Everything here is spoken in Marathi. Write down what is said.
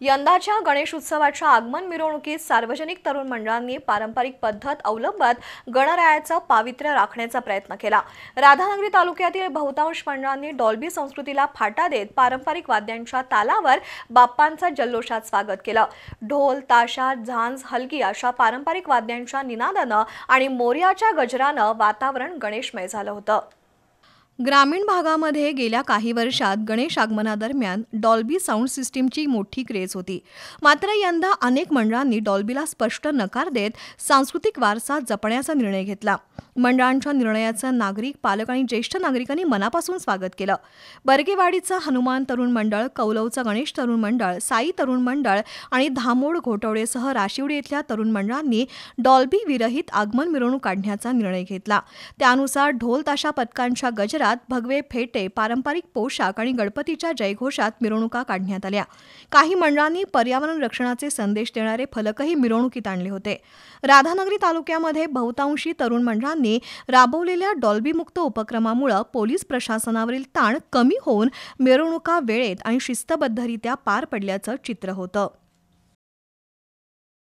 यंदाच्या गणेश उत्सवाच्या आगमन मिरवणुकीत सार्वजनिक तरुण मंडळांनी पारंपरिक पद्धत अवलंबत गणरायाचं पावित्र्य राखण्याचा प्रयत्न केला। राधानगरी तालुक्यातील बहुतांश मंडळांनी डॉल्बी संस्कृतीला फाटा देत पारंपरिक वाद्यांच्या तालावर बाप्पांचं जल्लोषात स्वागत केलं। ढोल, ताशा, झांज, हलगी अशा पारंपरिक वाद्यांच्या निनादानं आणि मोरयाच्या गजरानं वातावरण गणेशमय झालं होतं। ग्रामीण भागामध्ये गेल्या काही वर्षात गणेश आगमनादरम्यान डॉल्बी साऊंड सिस्टीमची मोठी क्रेज होती। मात्र यंदा अनेक मंडळांनी डॉल्बीला स्पष्ट नकार देत सांस्कृतिक वारसा जपण्याचा निर्णय घेतला। मंडळांच्या निर्णयाचं नागरिक, पालक आणि ज्येष्ठ नागरिकांनी मनापासून स्वागत केलं। बर्गेवाडीचं हनुमान तरुण मंडळ, कौलवचं गणेश तरुण मंडळ, साई तरुण मंडळ आणि धामोड घोटवडेसह राशिवडी इथल्या तरुण मंडळांनी डॉल्बी विरहित आगमन मिरवणूक काढण्याचा निर्णय घेतला। त्यानुसार ढोल ताशा पथकांच्या गजरात भगवे फेटे, पारंपरिक पोशाख आणि गणपतीच्या जयघोषात मिरवणुका काढण्यात आल्या। काही मंडळांनी पर्यावरण रक्षणाचे संदेश देणारे फलकही मिरवणुकीत आणले होते। राधानगरी तालुक्यामध्ये बहुतांशी तरुण मंडळांनी राबवलेल्या डॉल्बी मुक्त उपक्रमामुळे पोलीस प्रशासनावरील ताण कमी होऊन मिरवणुका वेळेत आणि शिस्तबद्धरित्या पार पडल्याचं चित्र होतं।